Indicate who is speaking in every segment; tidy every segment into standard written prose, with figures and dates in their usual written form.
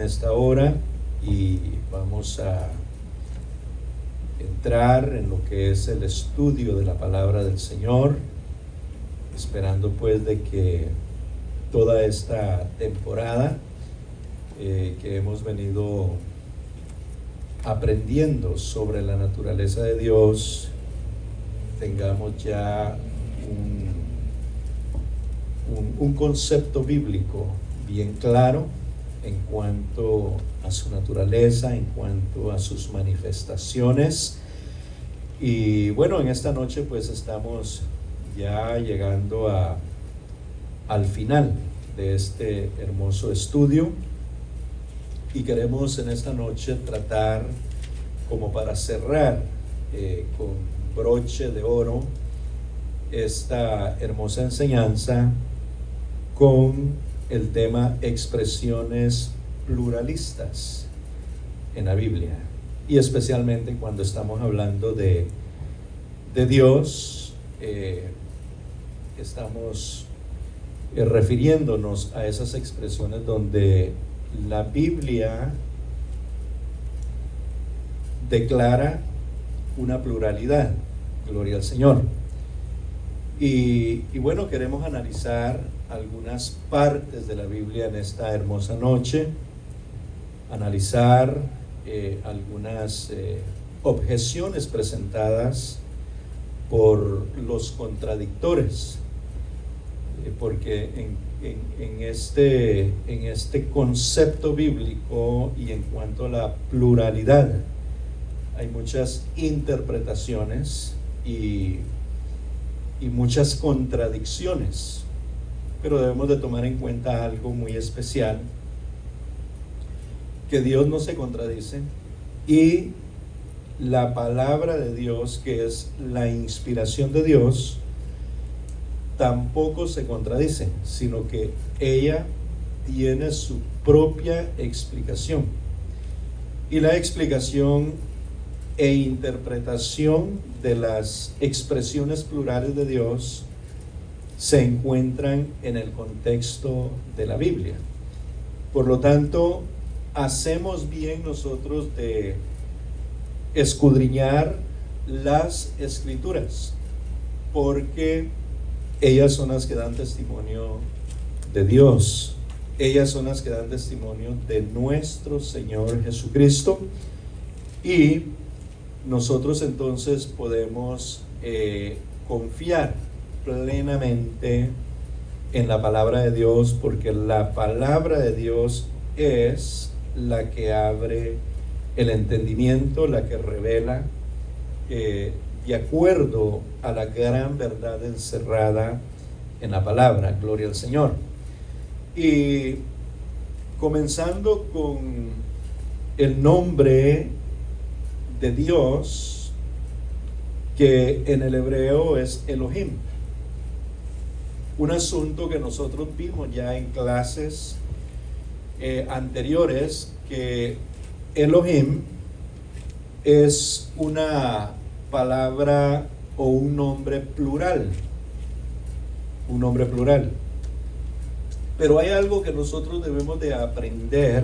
Speaker 1: esta hora y vamos a entrar en lo que es el estudio de la palabra del Señor, esperando pues de que toda esta temporada que hemos venido aprendiendo sobre la naturaleza de Dios, tengamos ya un concepto bíblico bien claro en cuanto a su naturaleza, en cuanto a sus manifestaciones. Y bueno, en esta noche pues estamos ya llegando al final de este hermoso estudio y queremos en esta noche tratar, como para cerrar con broche de oro esta hermosa enseñanza, con el tema expresiones pluralistas en la Biblia, y especialmente cuando estamos hablando de Dios, estamos refiriéndonos a esas expresiones donde la Biblia declara una pluralidad. Gloria al Señor. Y bueno, queremos analizar algunas partes de la Biblia en esta hermosa noche, analizar algunas objeciones presentadas por los contradictores, porque en este concepto bíblico y en cuanto a la pluralidad hay muchas interpretaciones y muchas contradicciones, pero debemos de tomar en cuenta algo muy especial, que Dios no se contradice y la palabra de Dios, que es la inspiración de Dios, tampoco se contradice, sino que ella tiene su propia explicación, y la explicación e interpretación de las expresiones plurales de Dios se encuentran en el contexto de la Biblia. Por lo tanto, hacemos bien nosotros de escudriñar las Escrituras, porque ellas son las que dan testimonio de Dios, ellas son las que dan testimonio de nuestro Señor Jesucristo, y nosotros entonces podemos confiar plenamente en la palabra de Dios, porque la palabra de Dios es la que abre el entendimiento, la que revela de acuerdo a la gran verdad encerrada en la palabra. Gloria al Señor. Y comenzando con el nombre de Dios, que en el hebreo es Elohim, un asunto que nosotros vimos ya en clases anteriores, que Elohim es una palabra o un nombre plural, pero hay algo que nosotros debemos de aprender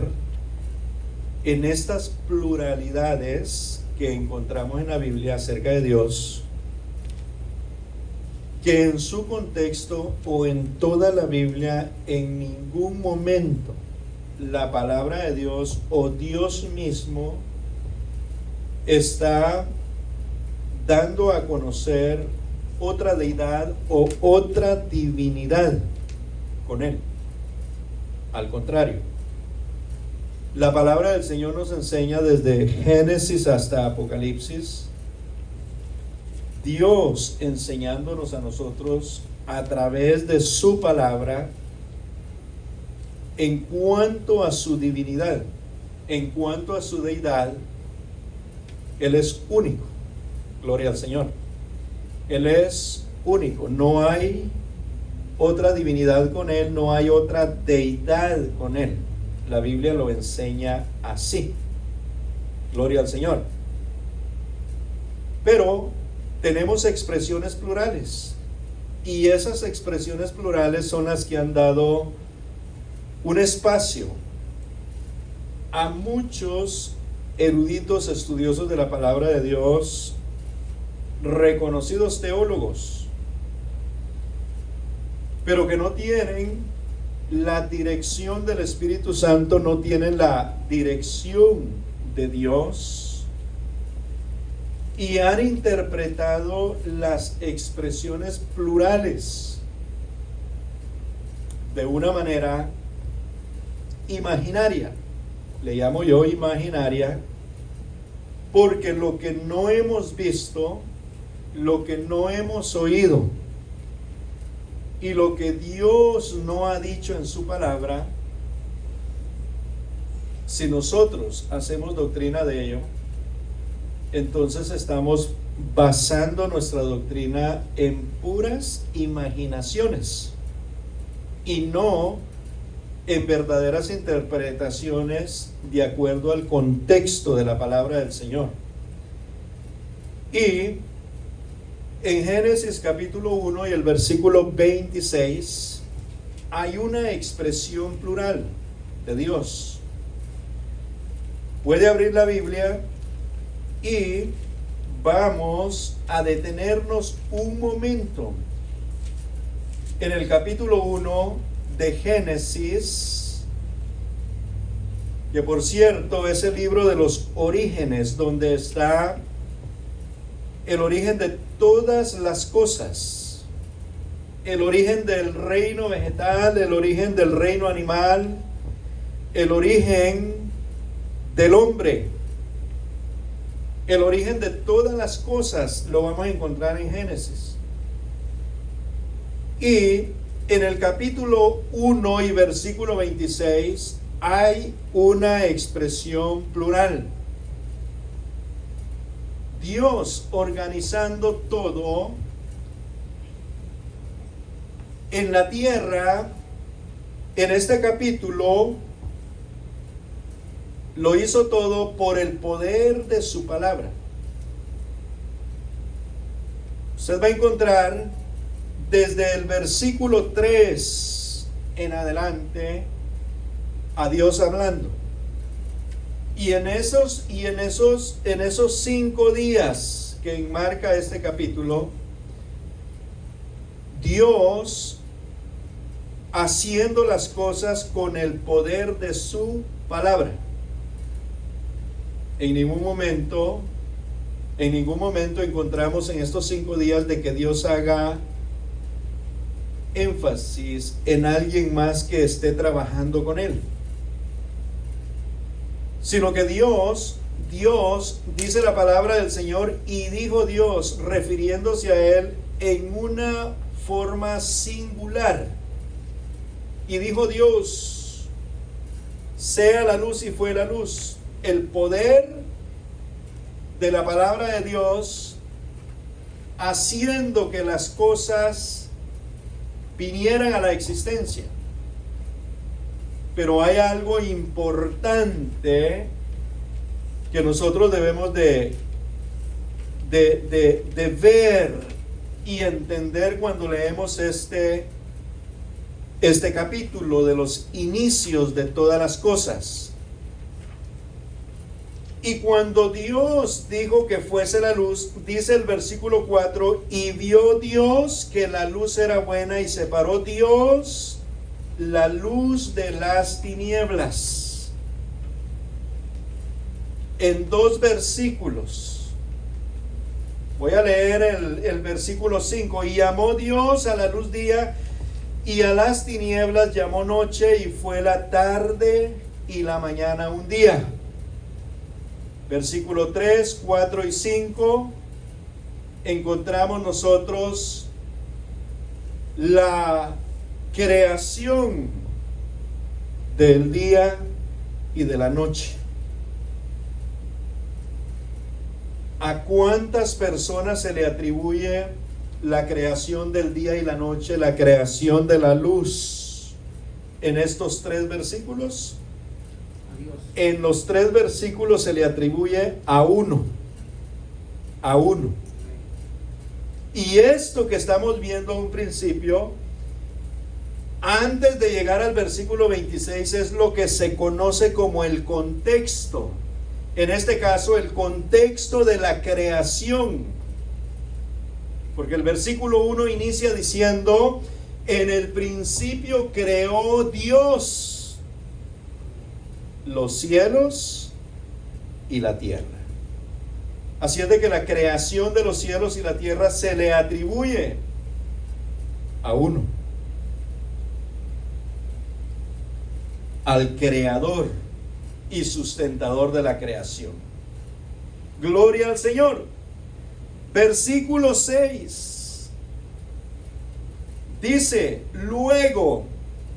Speaker 1: en estas pluralidades que encontramos en la Biblia acerca de Dios, que en su contexto o en toda la Biblia en ningún momento la palabra de Dios o Dios mismo está dando a conocer otra deidad o otra divinidad con él. Al contrario, la palabra del Señor nos enseña desde Génesis hasta Apocalipsis, Dios enseñándonos a nosotros a través de su palabra en cuanto a su divinidad, en cuanto a su deidad. Él es único. Gloria al Señor. Él es único. No hay otra divinidad con Él, no hay otra deidad con Él. La Biblia lo enseña así. Gloria al Señor. Pero tenemos expresiones plurales, y esas expresiones plurales son las que han dado un espacio a muchos eruditos estudiosos de la palabra de Dios, reconocidos teólogos, pero que no tienen la dirección del Espíritu Santo, no tienen la dirección de Dios y han interpretado las expresiones plurales de una manera imaginaria. Le llamo yo imaginaria porque lo que no hemos visto, lo que no hemos oído y lo que Dios no ha dicho en su palabra, si nosotros hacemos doctrina de ello, entonces estamos basando nuestra doctrina en puras imaginaciones y no en verdaderas interpretaciones de acuerdo al contexto de la palabra del Señor. Y en Génesis capítulo 1 y el versículo 26 hay una expresión plural de Dios. Puede abrir la Biblia y vamos a detenernos un momento en el capítulo 1 de Génesis, que por cierto es el libro de los orígenes, donde está el origen de todas las cosas, el origen del reino vegetal, el origen del reino animal, el origen del hombre, el origen de todas las cosas lo vamos a encontrar en Génesis. Y en el capítulo 1 y versículo 26 hay una expresión plural. Dios organizando todo en la tierra, en este capítulo, lo hizo todo por el poder de su palabra. Usted va a encontrar desde el versículo 3 en adelante a Dios hablando. Y en esos 5 días que enmarca este capítulo, Dios haciendo las cosas con el poder de su palabra. En ningún momento encontramos en estos 5 días de que Dios haga énfasis en alguien más que esté trabajando con él, sino que Dios, dice la palabra del Señor, y dijo Dios, refiriéndose a él en una forma singular, y dijo Dios, sea la luz, y fue la luz. El poder de la palabra de Dios haciendo que las cosas vinieran a la existencia. Pero hay algo importante que nosotros debemos de ver y entender cuando leemos este capítulo de los inicios de todas las cosas. Y cuando Dios dijo que fuese la luz, dice el versículo 4, y vio Dios que la luz era buena, y separó Dios la luz de las tinieblas. En 2 versículos. Voy a leer el versículo 5. Y llamó Dios a la luz día, y a las tinieblas llamó noche, y fue la tarde y la mañana un día. Versículo 3, 4 y 5, encontramos nosotros la creación del día y de la noche. ¿A cuántas personas se le atribuye la creación del día y la noche, la creación de la luz en estos 3 versículos? En los 3 versículos se le atribuye a uno. Y esto que estamos viendo a un principio Antes de llegar al versículo 26 es lo que se conoce como el contexto. En este caso, el contexto de la creación. Porque el versículo 1 inicia diciendo: en el principio creó Dios los cielos y la tierra. Así es de que la creación de los cielos y la tierra se le atribuye a uno, al creador y sustentador de la creación. Gloria al Señor. Versículo 6 dice: luego,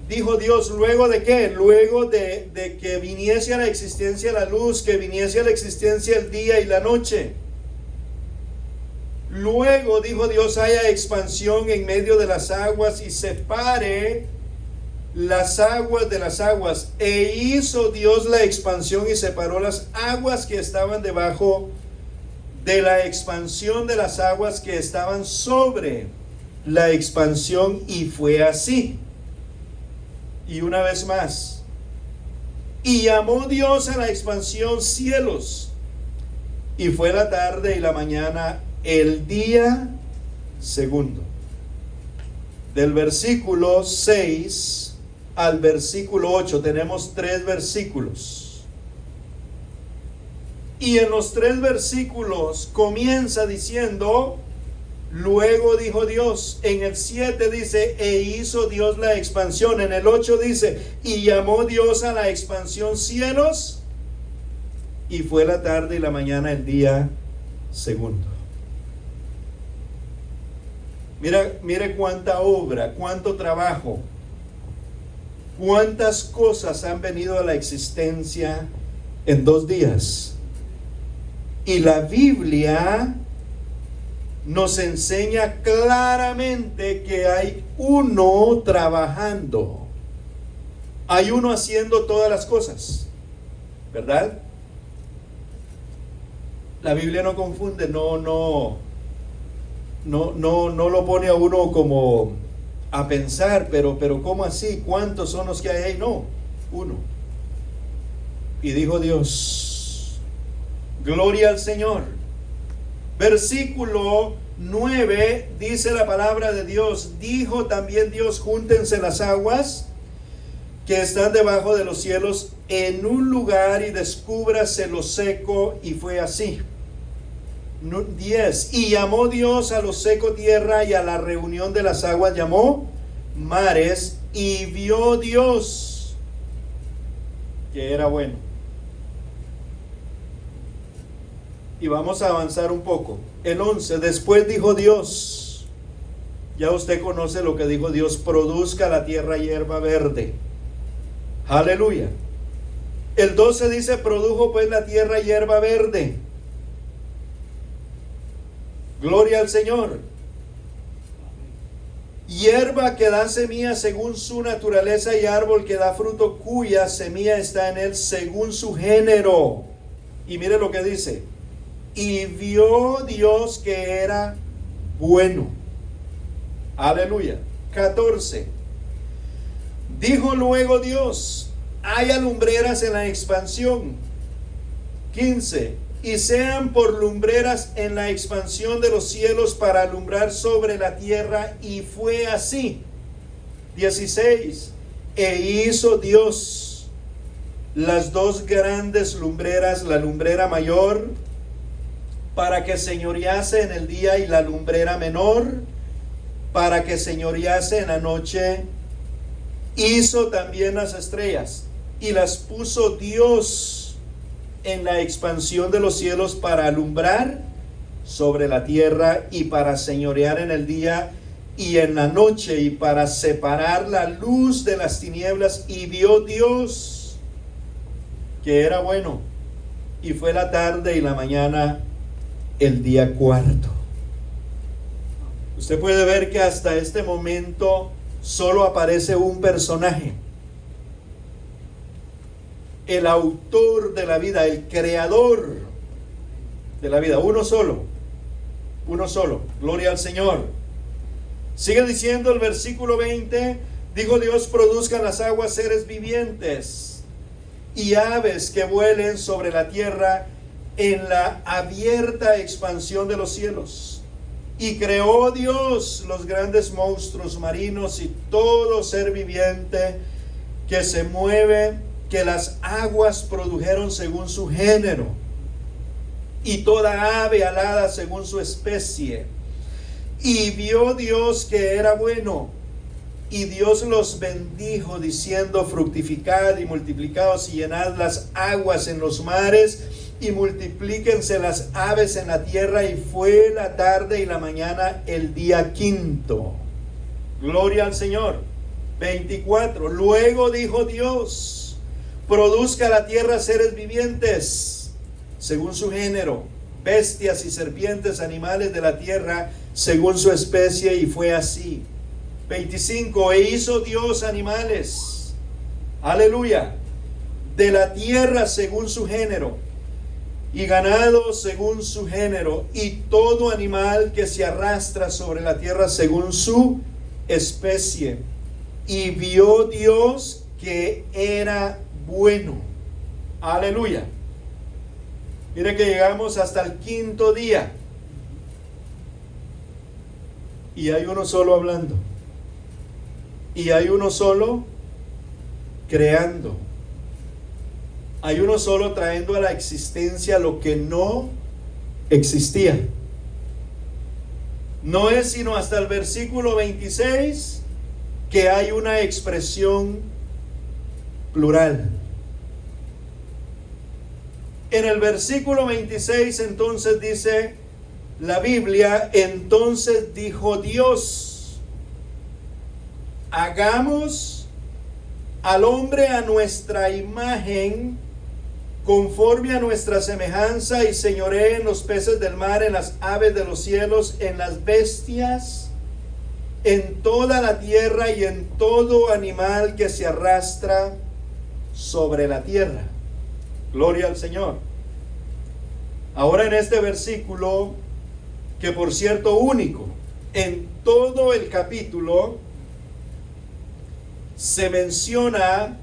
Speaker 1: dijo Dios, ¿luego de qué? Luego de que viniese a la existencia la luz, que viniese a la existencia el día y la noche. Luego, dijo Dios, haya expansión en medio de las aguas y separe las aguas de las aguas. E hizo Dios la expansión y separó las aguas que estaban debajo de la expansión de las aguas que estaban sobre la expansión, y fue así. Y una vez más, y llamó Dios a la expansión cielos, y fue la tarde y la mañana el día segundo. Del versículo 6 al versículo 8 tenemos 3 versículos. Y en los 3 versículos comienza diciendo: luego dijo Dios. En el 7 dice: e hizo Dios la expansión. En el 8 dice: y llamó Dios a la expansión cielos, y fue la tarde y la mañana el día segundo. Mire cuánta obra, cuánto trabajo, cuántas cosas han venido a la existencia en 2 días. Y la Biblia nos enseña claramente que hay uno trabajando, hay uno haciendo todas las cosas, ¿verdad? La Biblia no confunde, no lo pone a uno como a pensar, pero ¿cómo así? ¿Cuántos son los que hay ahí? No, uno. Y dijo Dios, gloria al Señor. Versículo 9 dice la palabra de Dios: dijo también Dios, júntense las aguas que están debajo de los cielos en un lugar y descúbrase lo seco, y fue así. 10. Y llamó Dios a lo seco tierra, y a la reunión de las aguas llamó mares, y vio Dios que era bueno. Y vamos a avanzar un poco. El 11, después dijo Dios, ya usted conoce lo que dijo Dios: produzca la tierra hierba verde. Aleluya. El 12 dice: produjo pues la tierra hierba verde. Gloria al Señor. Hierba que da semilla según su naturaleza, y árbol que da fruto cuya semilla está en él según su género. Y mire lo que dice: y vio Dios que era bueno. Aleluya. 14. Dijo luego Dios: haya lumbreras en la expansión. 15. Y sean por lumbreras en la expansión de los cielos para alumbrar sobre la tierra, y fue así. 16. E hizo Dios las 2 grandes lumbreras, la lumbrera mayor para que señorease en el día, y la lumbrera menor para que señorease en la noche. Hizo también las estrellas, y las puso Dios en la expansión de los cielos para alumbrar sobre la tierra, y para señorear en el día y en la noche, y para separar la luz de las tinieblas. Y vio Dios que era bueno, y fue la tarde y la mañana el día cuarto. Usted puede ver que hasta este momento solo aparece un personaje: el autor de la vida, el creador de la vida. Uno solo. Gloria al Señor. Sigue diciendo el versículo 20: Dijo Dios: produzcan las aguas seres vivientes y aves que vuelen sobre la tierra en la abierta expansión de los cielos. Y creó Dios los grandes monstruos marinos y todo ser viviente que se mueve, que las aguas produjeron según su género, y toda ave alada según su especie. Y vio Dios que era bueno, y Dios los bendijo, diciendo: fructificad y multiplicaos y llenad las aguas en los mares, y multiplíquense las aves en la tierra. Y fue la tarde y la mañana el día quinto. Gloria al Señor. 24. Luego dijo Dios: produzca la tierra seres vivientes según su género, bestias y serpientes, animales de la tierra según su especie. Y fue así. 25. E hizo Dios animales, aleluya, de la tierra según su género, y ganado según su género, y todo animal que se arrastra sobre la tierra según su especie. Y vio Dios que era bueno. Aleluya. Mire que llegamos hasta el quinto día, y hay uno solo hablando, y hay uno solo creando, hay uno solo trayendo a la existencia lo que no existía. No es sino hasta el versículo 26 que hay una expresión plural. En el versículo 26 entonces dice la Biblia: entonces dijo Dios: hagamos al hombre a nuestra imagen, conforme a nuestra semejanza, y señoree en los peces del mar, en las aves de los cielos, en las bestias, en toda la tierra, y en todo animal que se arrastra sobre la tierra. Gloria al Señor. Ahora, en este versículo, que por cierto único en todo el capítulo, se menciona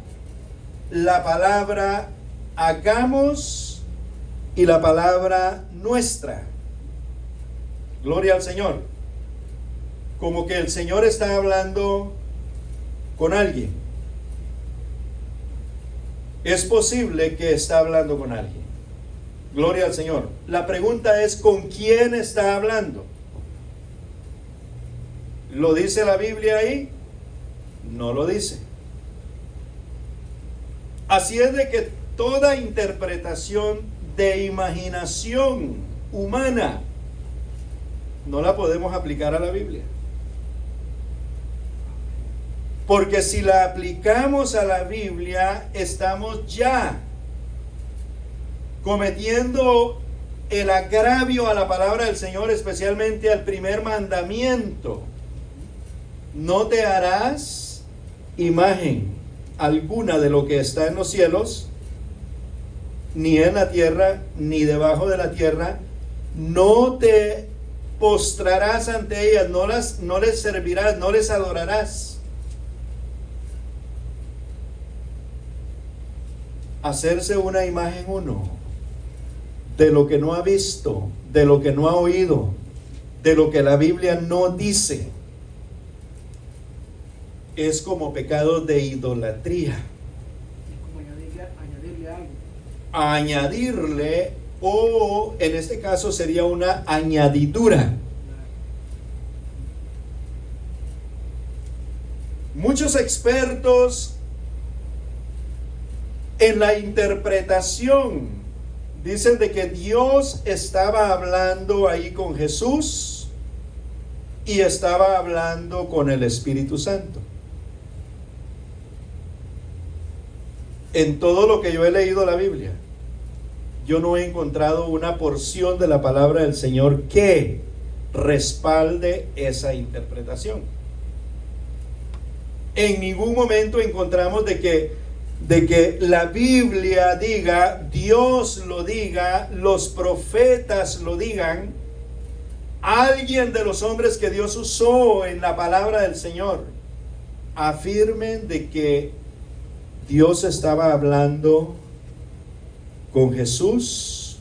Speaker 1: la palabra hagamos y la palabra nuestra. Gloria al Señor. Como que el Señor está hablando con alguien. Es posible que está hablando con alguien. Gloria al Señor. La pregunta es: ¿con quién está hablando? ¿Lo dice la Biblia ahí? No lo dice. Así es de que toda interpretación de imaginación humana no la podemos aplicar a la Biblia. Porque si la aplicamos a la Biblia, estamos ya cometiendo el agravio a la palabra del Señor, especialmente al primer mandamiento: no te harás imagen alguna de lo que está en los cielos, ni en la tierra, ni debajo de la tierra. No te postrarás ante ellas, no les servirás, no les adorarás. Hacerse una imagen uno de lo que no ha visto, de lo que no ha oído, de lo que la Biblia no dice, es como pecado de idolatría.
Speaker 2: Es como añadirle algo.
Speaker 1: Añadirle, o en este caso sería una añadidura. Muchos expertos en la interpretación dicen de que Dios estaba hablando ahí con Jesús y estaba hablando con el Espíritu Santo. En todo lo que yo he leído la Biblia, yo no he encontrado una porción de la palabra del Señor que respalde esa interpretación. En ningún momento encontramos de que la Biblia diga, Dios lo diga, los profetas lo digan, alguien de los hombres que Dios usó en la palabra del Señor afirmen de que Dios estaba hablando con Jesús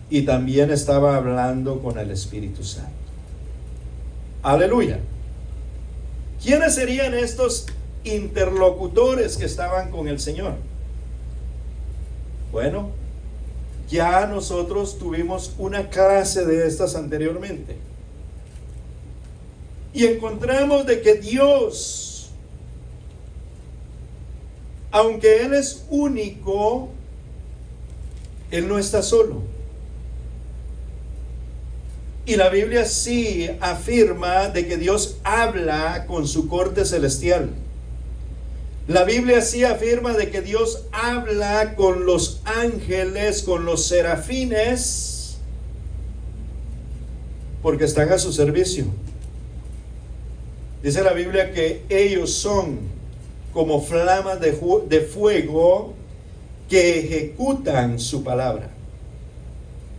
Speaker 1: y también estaba hablando con el Espíritu Santo. Aleluya. ¿Quiénes serían estos interlocutores que estaban con el Señor? Bueno, ya nosotros tuvimos una clase de estas anteriormente. Y encontramos de que Dios, aunque Él es único, Él no está solo. Y la Biblia sí afirma de que Dios habla con su corte celestial. La Biblia sí afirma de que Dios habla con los ángeles, con los serafines, porque están a su servicio. Dice la Biblia que ellos son como flamas de fuego que ejecutan su palabra.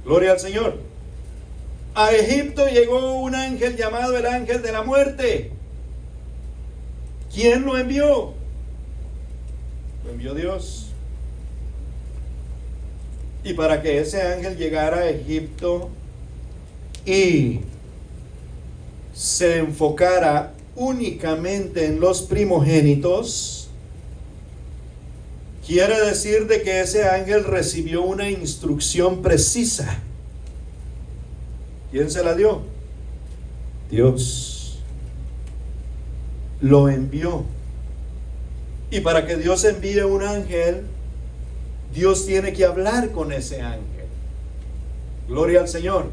Speaker 1: Gloria al Señor. A Egipto llegó un ángel llamado el ángel de la muerte. ¿Quién lo envió? Lo envió Dios. Y para que ese ángel llegara a Egipto y se enfocara únicamente en los primogénitos, quiere decir de que ese ángel recibió una instrucción precisa. ¿Quién se la dio? Dios. Lo envió. Y para que Dios envíe un ángel, Dios tiene que hablar con ese ángel. Gloria al Señor.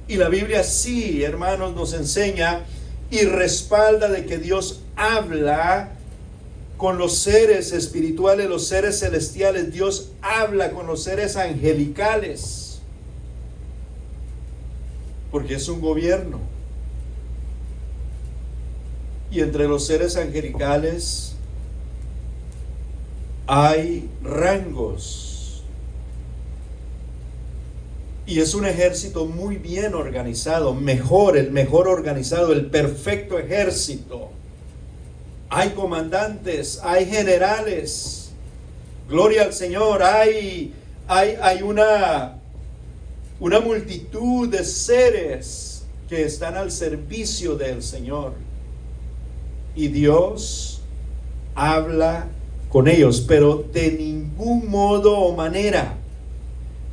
Speaker 1: Y la Biblia sí, hermanos, nos enseña y respalda de que Dios habla con los seres espirituales, los seres celestiales. Dios habla con los seres angelicales, porque es un gobierno. Y entre los seres angelicales hay rangos. Y es un ejército muy bien organizado, el mejor organizado, el perfecto ejército. Hay comandantes, hay generales. Gloria al Señor. Hay una multitud de seres que están al servicio del Señor. Y Dios habla con ellos, pero de ningún modo o manera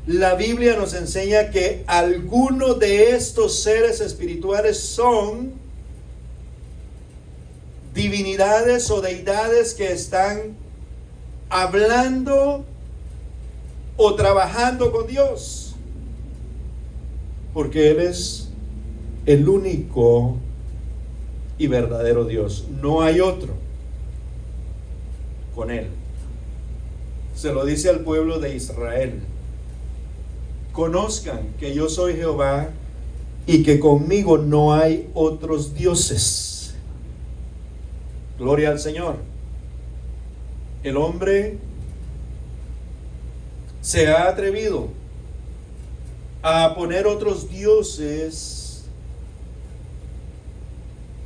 Speaker 1: la Biblia nos enseña que algunos de estos seres espirituales son divinidades o deidades que están hablando o trabajando con Dios, porque Él es el único y verdadero Dios. No hay otro con Él. Se lo dice al pueblo de Israel: conozcan que yo soy Jehová y que conmigo no hay otros dioses. Gloria al Señor. El hombre se ha atrevido a poner otros dioses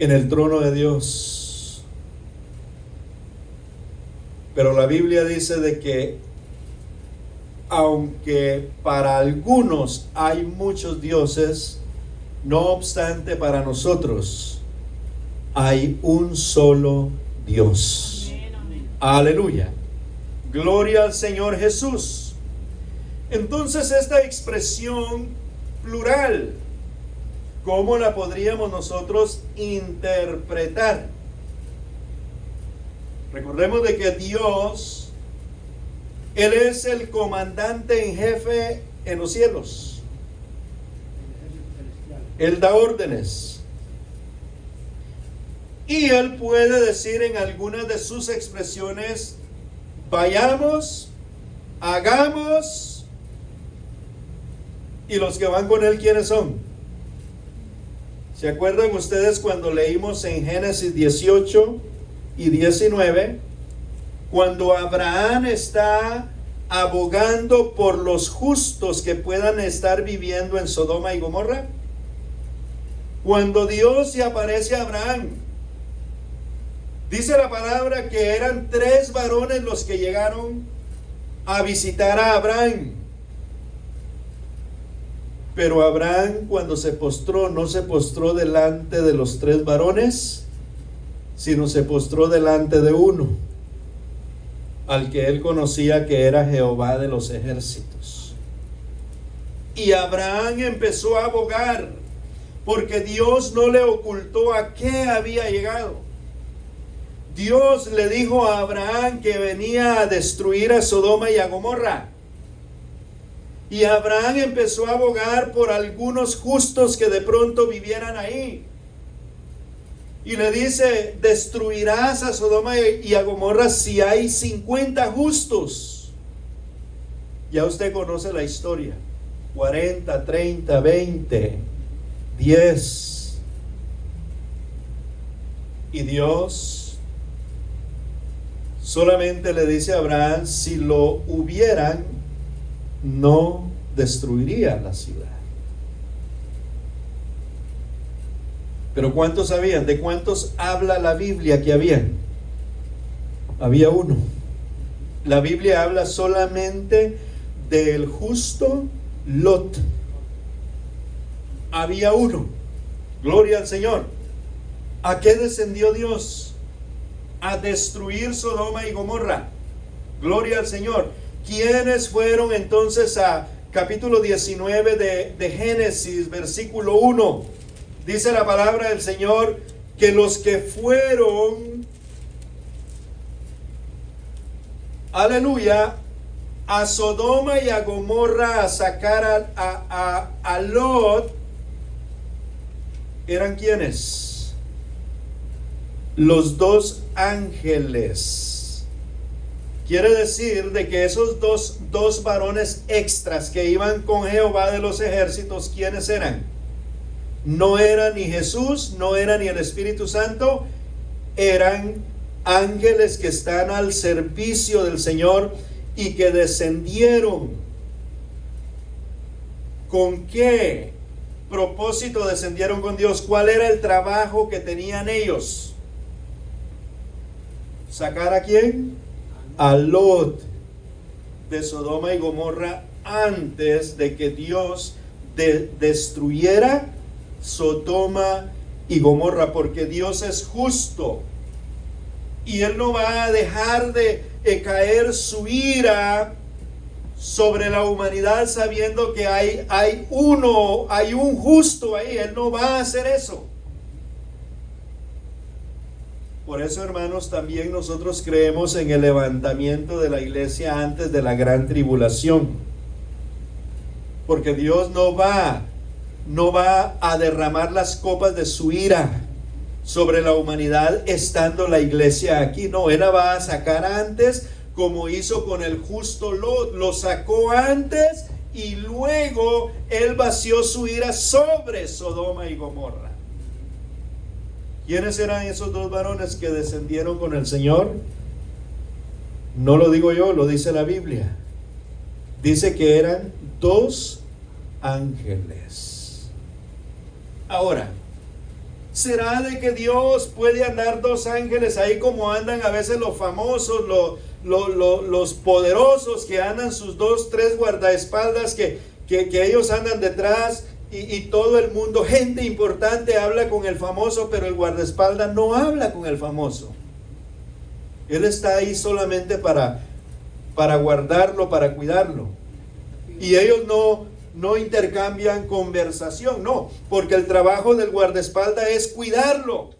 Speaker 1: en el trono de Dios. Pero la Biblia dice de que aunque para algunos hay muchos dioses, no obstante para nosotros hay un solo Dios. Amén, amén. Aleluya. Gloria al Señor Jesús. Entonces esta expresión plural, ¿cómo la podríamos nosotros interpretar? Recordemos de que Dios, Él es el comandante en jefe en los cielos. Él da órdenes. Y Él puede decir en algunas de sus expresiones: vayamos, hagamos. Y los que van con Él, ¿quiénes son? ¿Se acuerdan ustedes cuando leímos en Génesis 18 y 19? Cuando Abraham está abogando por los justos que puedan estar viviendo en Sodoma y Gomorra. Cuando Dios se aparece a Abraham Dice la palabra que eran 3 varones los que llegaron a visitar a Abraham. Pero Abraham, cuando se postró, no se postró delante de los 3 varones, sino se postró delante de uno, al que él conocía que era Jehová de los ejércitos. Y Abraham empezó a abogar, porque Dios no le ocultó a qué había llegado. Dios le dijo a Abraham que venía a destruir a Sodoma y a Gomorra. Y Abraham empezó a abogar por algunos justos que de pronto vivieran ahí. Y le dice: destruirás a Sodoma y a Gomorra si hay 50 justos. Ya usted conoce la historia. 40, 30, 20, 10. Y Dios solamente le dice a Abraham: si lo hubieran, no destruiría la ciudad. Pero ¿cuántos sabían? ¿De cuántos habla la Biblia que habían? Había uno. La Biblia habla solamente del justo Lot. Había uno. Gloria al Señor. ¿A qué descendió Dios? A destruir Sodoma y Gomorra. Gloria al Señor. ¿Quiénes fueron entonces a capítulo 19 de Génesis, versículo 1? Dice la palabra del Señor que los que fueron, aleluya, a Sodoma y a Gomorra a sacar a Lot, ¿eran quiénes? Los 2 ángeles. Quiere decir de que esos dos varones extras que iban con Jehová de los ejércitos, ¿quiénes eran? No era ni Jesús, no era ni el Espíritu Santo, eran ángeles que están al servicio del Señor y que descendieron. ¿Con qué propósito descendieron con Dios? ¿Cuál era el trabajo que tenían ellos? ¿Sacar a quién? A Lot de Sodoma y Gomorra antes de que Dios destruyera Sodoma y Gomorra, porque Dios es justo y Él no va a dejar de caer su ira sobre la humanidad sabiendo que hay un justo ahí. Él no va a hacer eso. Por eso, hermanos, también nosotros creemos en el levantamiento de la iglesia antes de la gran tribulación. Porque Dios no va a derramar las copas de su ira sobre la humanidad estando la iglesia aquí. No, Él la va a sacar antes, como hizo con el justo Lot. Lo sacó antes y luego Él vació su ira sobre Sodoma y Gomorra. ¿Quiénes eran esos 2 varones que descendieron con el Señor? No lo digo yo, lo dice la Biblia. Dice que eran 2 ángeles. Ahora, ¿será de que Dios puede andar 2 ángeles ahí como andan a veces los famosos, los poderosos, que andan sus 2, 3 guardaespaldas que ellos andan detrás? Y todo el mundo, gente importante, habla con el famoso, pero el guardaespaldas no habla con el famoso. Él está ahí solamente para guardarlo, para cuidarlo. Y ellos no intercambian conversación, no, porque el trabajo del guardaespaldas es cuidarlo.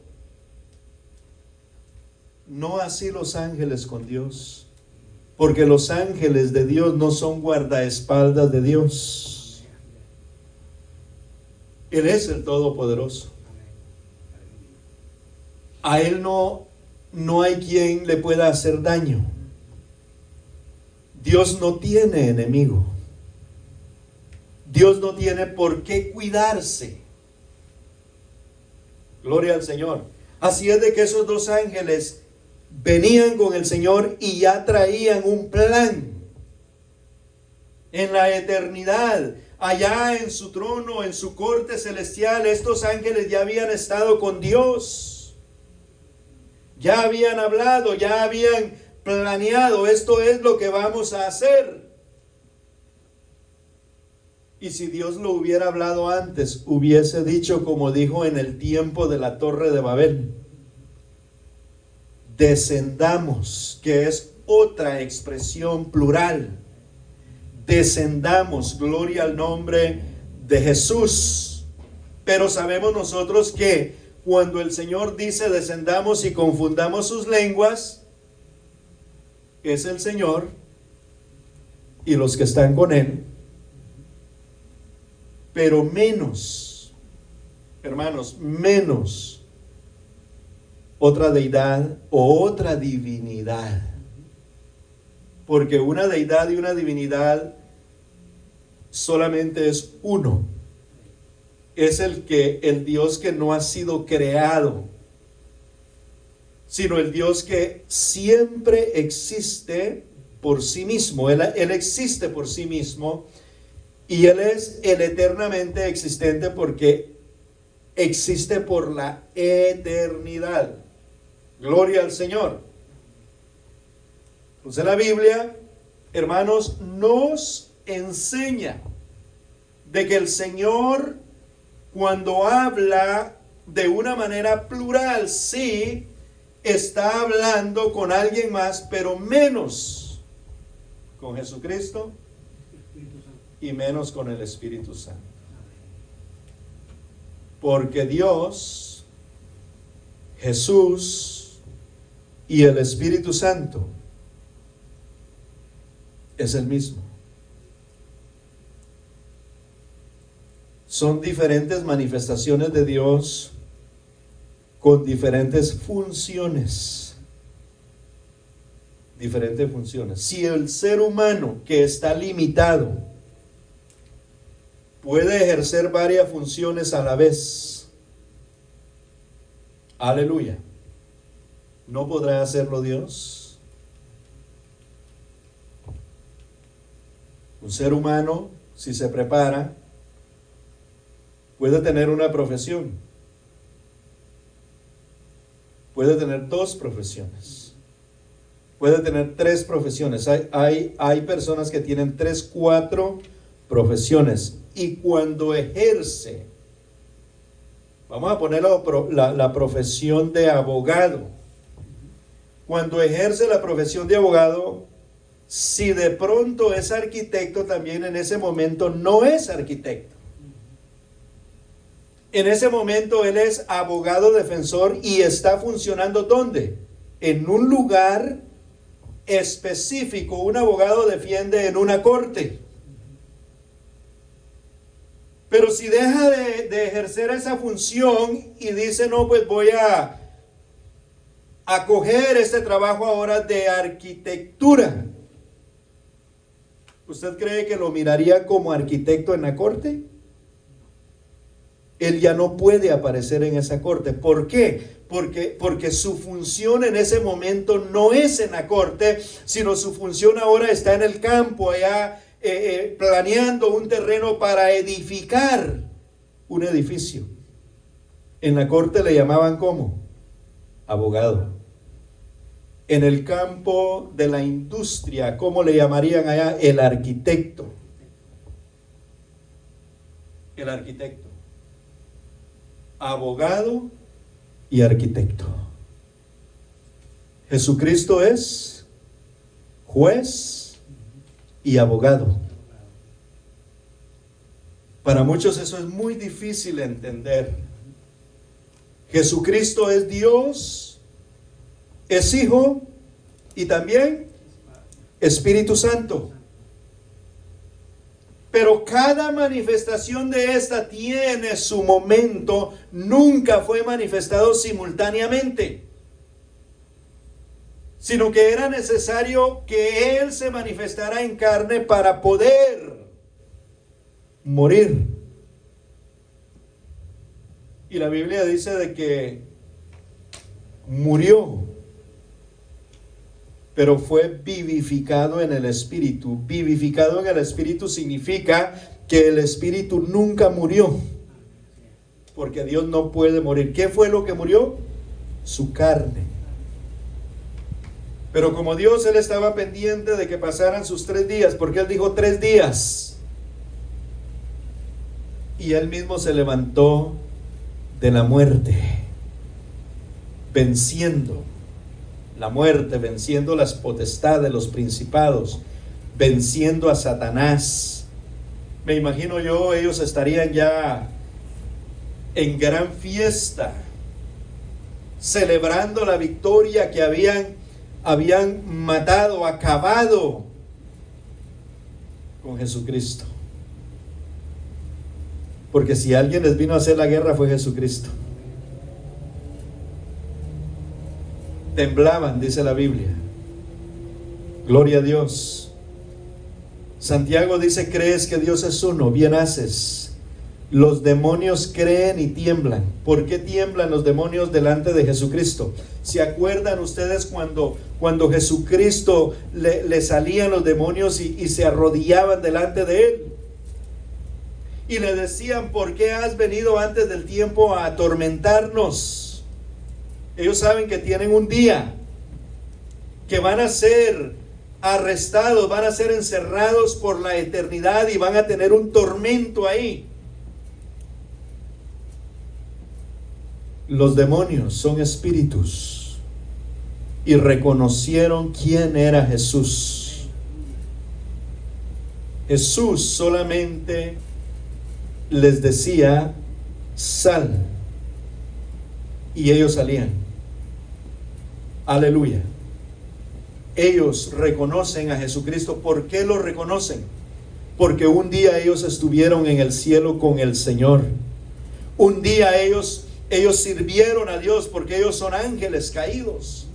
Speaker 1: No así los ángeles con Dios, porque los ángeles de Dios no son guardaespaldas de Dios. Él es el Todopoderoso. A Él no hay quien le pueda hacer daño. Dios no tiene enemigo. Dios no tiene por qué cuidarse. Gloria al Señor. Así es de que esos 2 ángeles venían con el Señor y ya traían un plan. En la eternidad, allá en su trono, en su corte celestial, estos ángeles ya habían estado con Dios. Ya habían hablado, ya habían planeado, esto es lo que vamos a hacer. Y si Dios lo hubiera hablado antes, hubiese dicho como dijo en el tiempo de la Torre de Babel: descendamos, que es otra expresión plural. Descendamos, gloria al nombre de Jesús. Pero sabemos nosotros que cuando el Señor dice descendamos y confundamos sus lenguas, es el Señor y los que están con Él. Pero menos, hermanos, menos otra deidad o otra divinidad. Porque una deidad y una divinidad solamente es uno. Es el Dios que no ha sido creado, sino el Dios que siempre existe por sí mismo. Él existe por sí mismo y Él es el eternamente existente porque existe por la eternidad. Gloria al Señor. Entonces la Biblia, hermanos, nos enseña de que el Señor, cuando habla de una manera plural, sí, está hablando con alguien más, pero menos con Jesucristo y menos con el Espíritu Santo. Porque Dios, Jesús y el Espíritu Santo es el mismo. Son diferentes manifestaciones de Dios con diferentes funciones. Diferentes funciones. Si el ser humano que está limitado puede ejercer varias funciones a la vez, aleluya, ¿no podrá hacerlo Dios? Un ser humano, si se prepara, puede tener una profesión, puede tener 2 profesiones, puede tener 3 profesiones. Hay personas que tienen 3, 4 profesiones, y cuando ejerce, vamos a poner la profesión de abogado. Cuando ejerce la profesión de abogado, si de pronto es arquitecto, también en ese momento no es arquitecto. En ese momento él es abogado defensor y está funcionando ¿dónde? En un lugar específico. Un abogado defiende en una corte. Pero si deja de ejercer esa función y dice, no, pues voy a coger este trabajo ahora de arquitectura, ¿usted cree que lo miraría como arquitecto en la corte? Él ya no puede aparecer en esa corte. ¿Por qué? Porque su función en ese momento no es en la corte, sino su función ahora está en el campo, allá planeando un terreno para edificar un edificio. En la corte le llamaban ¿cómo? Abogado. En el campo de la industria, ¿cómo le llamarían allá? El arquitecto. El arquitecto. Abogado y arquitecto. Jesucristo es juez y abogado. Para muchos eso es muy difícil de entender. Jesucristo es Dios, es Hijo y también Espíritu Santo. Pero cada manifestación de esta tiene su momento, nunca fue manifestado simultáneamente, sino que era necesario que Él se manifestara en carne para poder morir. Y la Biblia dice de que murió, pero fue vivificado en el Espíritu. Vivificado en el Espíritu significa que el Espíritu nunca murió, porque Dios no puede morir. ¿Qué fue lo que murió? Su carne. Pero como Dios, Él estaba pendiente de que pasaran sus 3 días, porque Él dijo 3 días. Y Él mismo se levantó de la muerte, venciendo la muerte, venciendo las potestades, los principados, venciendo a Satanás. Me imagino yo, ellos estarían ya en gran fiesta, celebrando la victoria que habían matado, acabado con Jesucristo. Porque si alguien les vino a hacer la guerra fue Jesucristo. Temblaban, dice la Biblia. Gloria a Dios. Santiago dice: ¿crees que Dios es uno? Bien haces. Los demonios creen y tiemblan. ¿Por qué tiemblan los demonios delante de Jesucristo? ¿Se acuerdan ustedes cuando Jesucristo le salían los demonios y se arrodillaban delante de Él? Y le decían: ¿por qué has venido antes del tiempo a atormentarnos? Ellos saben que tienen un día, que van a ser arrestados, van a ser encerrados por la eternidad y van a tener un tormento ahí. Los demonios son espíritus y reconocieron quién era Jesús. Jesús solamente les decía: sal, y ellos salían. Aleluya. Ellos reconocen a Jesucristo. ¿Por qué lo reconocen? Porque un día ellos estuvieron en el cielo con el Señor. Un día ellos sirvieron a Dios, porque ellos son ángeles caídos,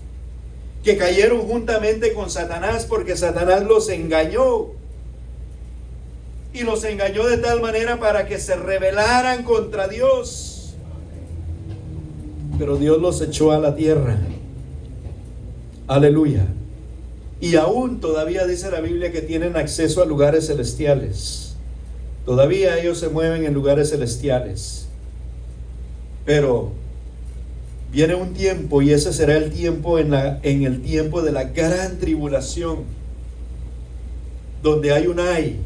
Speaker 1: que cayeron juntamente con Satanás, porque Satanás los engañó. Y los engañó de tal manera para que se rebelaran contra Dios. Pero Dios los echó a la tierra. Aleluya. Y aún todavía dice la Biblia que tienen acceso a lugares celestiales. Todavía ellos se mueven en lugares celestiales. Pero viene un tiempo, y ese será el tiempo en el tiempo de la gran tribulación, donde hay un ay.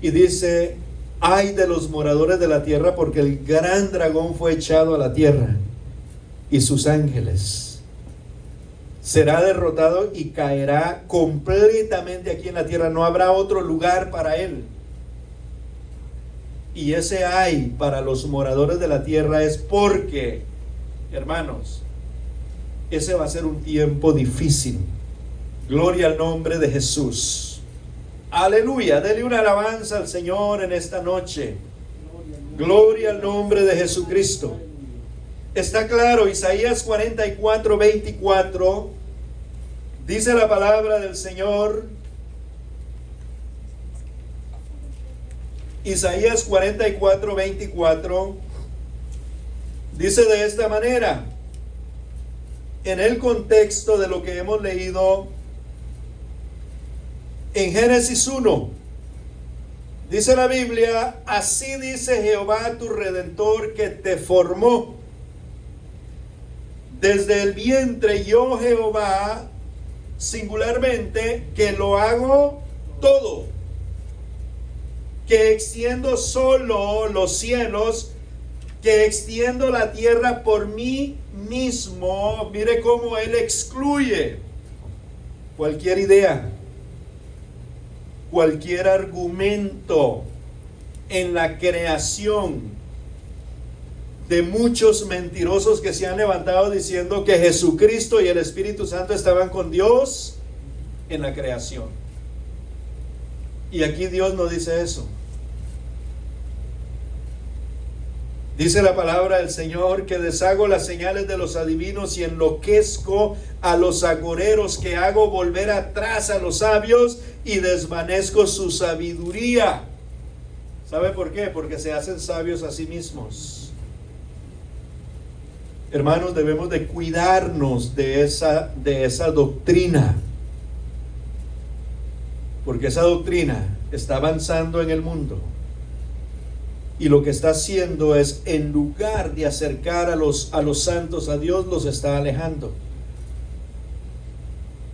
Speaker 1: Y dice: ay de los moradores de la tierra, porque el gran dragón fue echado a la tierra, y sus ángeles. Será derrotado y caerá completamente aquí en la tierra. No habrá otro lugar para él. Y ese ay para los moradores de la tierra es porque, hermanos, ese va a ser un tiempo difícil. Gloria al nombre de Jesús. Aleluya. Dele una alabanza al Señor en esta noche. Gloria al nombre de Jesucristo. Está claro, Isaías 44:24, dice la palabra del Señor. Isaías 44:24 dice de esta manera, en el contexto de lo que hemos leído en Génesis 1. Dice la Biblia: así dice Jehová tu Redentor, que te formó desde el vientre, yo Jehová, singularmente, que lo hago todo, que extiendo solo los cielos, que extiendo la tierra por mí mismo. Mire cómo Él excluye cualquier idea, cualquier argumento en la creación de muchos mentirosos que se han levantado diciendo que Jesucristo y el Espíritu Santo estaban con Dios en la creación. Y aquí Dios no dice eso. Dice la palabra del Señor que deshago las señales de los adivinos y enloquezco a los agoreros, que hago volver atrás a los sabios y desvanezco su sabiduría. ¿Sabe por qué? Porque se hacen sabios a sí mismos. Hermanos, debemos de cuidarnos de esa doctrina, porque esa doctrina está avanzando en el mundo, y lo que está haciendo es, en lugar de acercar a los santos a Dios, los está alejando.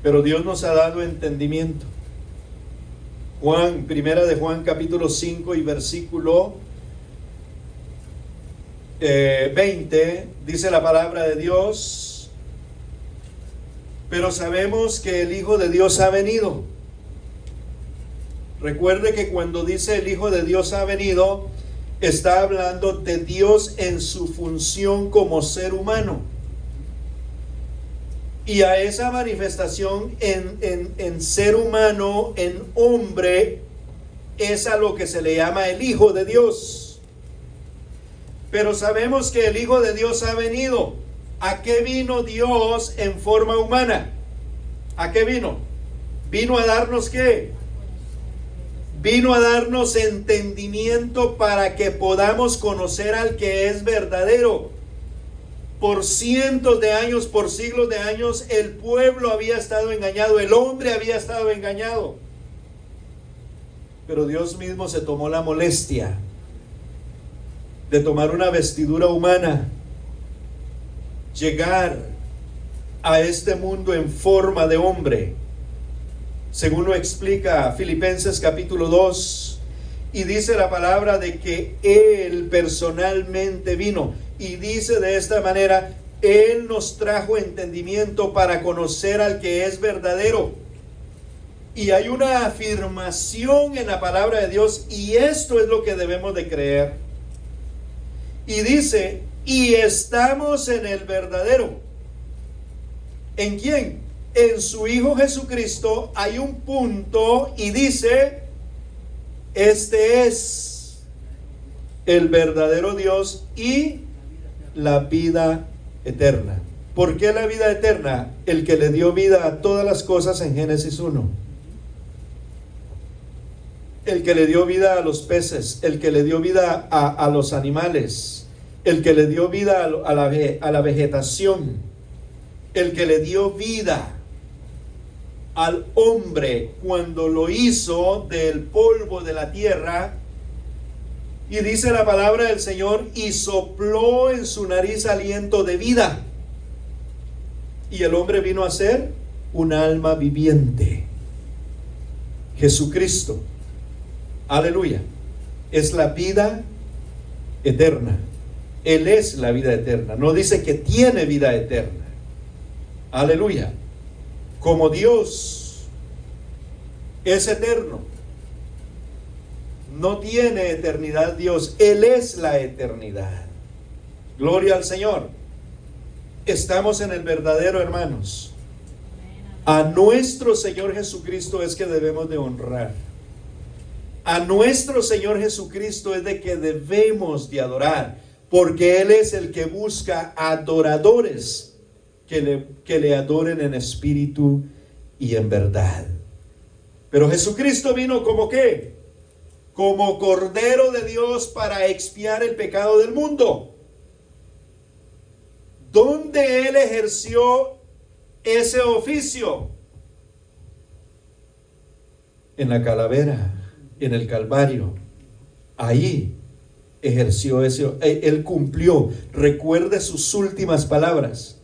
Speaker 1: pero Dios nos ha dado entendimiento. Primera de Juan capítulo 5 y versículo 20, dice la palabra de Dios: pero sabemos que el Hijo de Dios ha venido. Recuerde que cuando dice el Hijo de Dios ha venido, está hablando de Dios en su función como ser humano. Y a esa manifestación en ser humano, en hombre, es a lo que se le llama el Hijo de Dios. Pero sabemos que el Hijo de Dios ha venido. ¿A qué vino Dios en forma humana? ¿A qué vino? ¿Vino a darnos qué? Vino a darnos entendimiento para que podamos conocer al que es verdadero. Por cientos de años, por siglos de años, el pueblo había estado engañado, el hombre había estado engañado. Pero Dios mismo se tomó la molestia de tomar una vestidura humana, llegar a este mundo en forma de hombre, según lo explica Filipenses capítulo 2, y dice la palabra de que Él personalmente vino, y dice de esta manera: Él nos trajo entendimiento para conocer al que es verdadero. Y hay una afirmación en la palabra de Dios, y esto es lo que debemos de creer. Y dice: y estamos en el verdadero. ¿En quién? En su Hijo Jesucristo. Hay un punto y dice: este es el verdadero Dios y la vida eterna. ¿Por qué la vida eterna? El que le dio vida a todas las cosas en Génesis 1. El que le dio vida a los peces, el que le dio vida a los animales, el que le dio vida a la vegetación, el que le dio vida al hombre cuando lo hizo del polvo de la tierra. Y dice la palabra del Señor: y sopló en su nariz aliento de vida. Y el hombre vino a ser un alma viviente. Jesucristo, aleluya, es la vida eterna. Él es la vida eterna. No dice que tiene vida eterna. Aleluya. Como Dios es eterno, no tiene eternidad Dios. Él es la eternidad. Gloria al Señor. Estamos en el verdadero, hermanos. A nuestro Señor Jesucristo es que debemos de honrar. A nuestro Señor Jesucristo es de que debemos de adorar, porque Él es el que busca adoradores que le adoren en espíritu y en verdad. Pero Jesucristo vino como ¿qué? Como Cordero de Dios para expiar el pecado del mundo. ¿Dónde Él ejerció ese oficio? En la calavera, en el Calvario. Ahí ejerció ese, Él cumplió. Recuerde sus últimas palabras.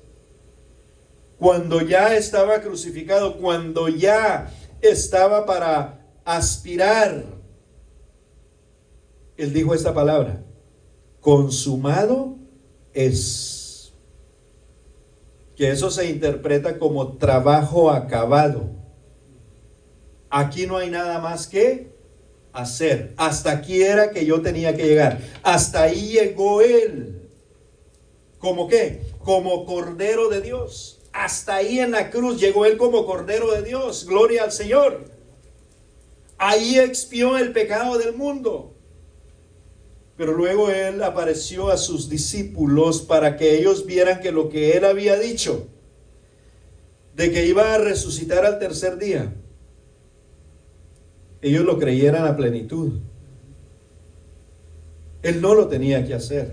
Speaker 1: Cuando ya estaba crucificado, cuando ya estaba para aspirar, Él dijo esta palabra: consumado es. Que eso se interpreta como trabajo acabado. Aquí no hay nada más que hacer. Hasta aquí era que yo tenía que llegar. Hasta ahí llegó Él. ¿Cómo qué? Como Cordero de Dios. Hasta ahí en la cruz llegó Él como Cordero de Dios. Gloria al Señor. Ahí expió el pecado del mundo. Pero luego Él apareció a sus discípulos para que ellos vieran que lo que Él había dicho, de que iba a resucitar al tercer día, ellos lo creyeran a plenitud. Él no lo tenía que hacer.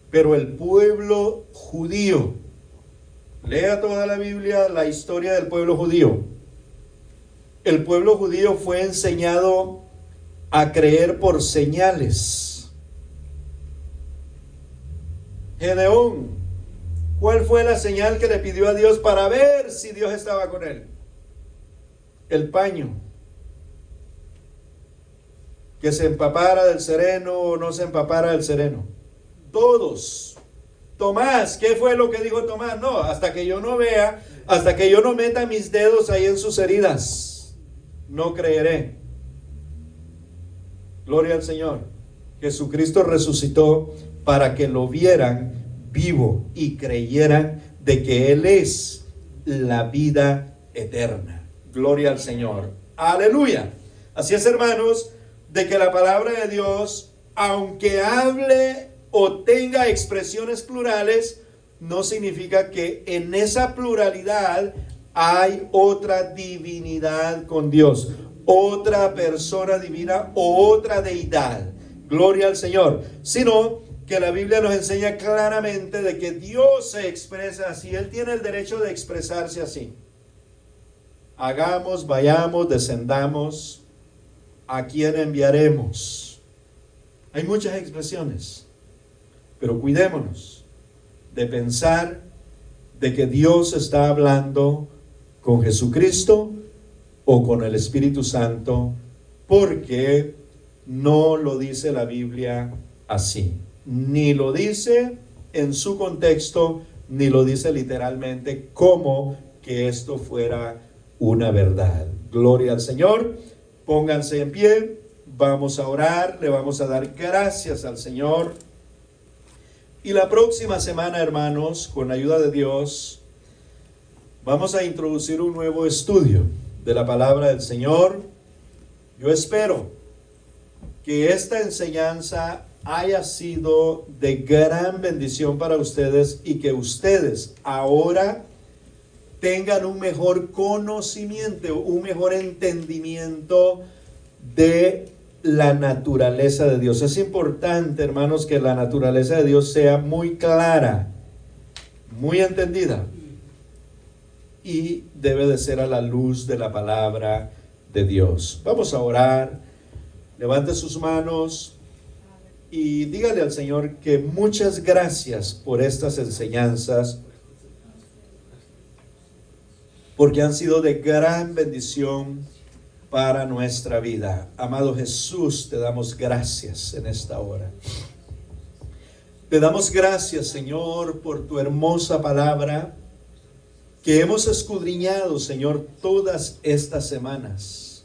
Speaker 1: Pero el pueblo judío, lea toda la Biblia, la historia del pueblo judío. El pueblo judío fue enseñado a creer por señales. Gedeón ¿Cuál fue la señal que le pidió a Dios para ver si Dios estaba con él? El paño. Que se empapara del sereno o no se empapara del sereno. Todos. Tomás, ¿qué fue lo que dijo Tomás? No, hasta que yo no vea, hasta que yo no meta mis dedos ahí en sus heridas, no creeré. Gloria al Señor. Jesucristo resucitó para que lo vieran vivo y creyeran de que Él es la vida eterna. Gloria al Señor. Aleluya. Así es, hermanos, de que la palabra de Dios, aunque hable o tenga expresiones plurales, no significa que en esa pluralidad hay otra divinidad con Dios, otra persona divina o otra deidad. Gloria al Señor. Sino que la Biblia nos enseña claramente de que Dios se expresa así. Él tiene el derecho de expresarse así. Hagamos, vayamos, descendamos. ¿A quién enviaremos? Hay muchas expresiones, pero cuidémonos de pensar de que Dios está hablando con Jesucristo o con el Espíritu Santo, porque no lo dice la Biblia así. Ni lo dice en su contexto, ni lo dice literalmente como que esto fuera una verdad. Gloria al Señor. Pónganse en pie, vamos a orar, le vamos a dar gracias al Señor. Y la próxima semana, hermanos, con la ayuda de Dios, vamos a introducir un nuevo estudio de la palabra del Señor. Yo espero que esta enseñanza haya sido de gran bendición para ustedes y que ustedes ahora tengan un mejor conocimiento, un mejor entendimiento de la naturaleza de Dios. Es importante, hermanos, que la naturaleza de Dios sea muy clara, muy entendida, y debe de ser a la luz de la palabra de Dios. Vamos a orar. Levante sus manos y dígale al Señor que muchas gracias por estas enseñanzas, porque han sido de gran bendición para nuestra vida. Amado Jesús, te damos gracias en esta hora. Te damos gracias, Señor, por tu hermosa palabra que hemos escudriñado, Señor, todas estas semanas.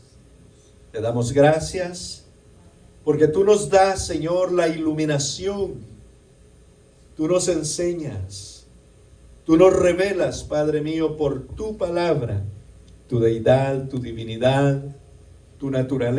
Speaker 1: Te damos gracias porque tú nos das, Señor, la iluminación. Tú nos enseñas. Tú nos revelas, Padre mío, por tu palabra, tu deidad, tu divinidad, tu naturaleza.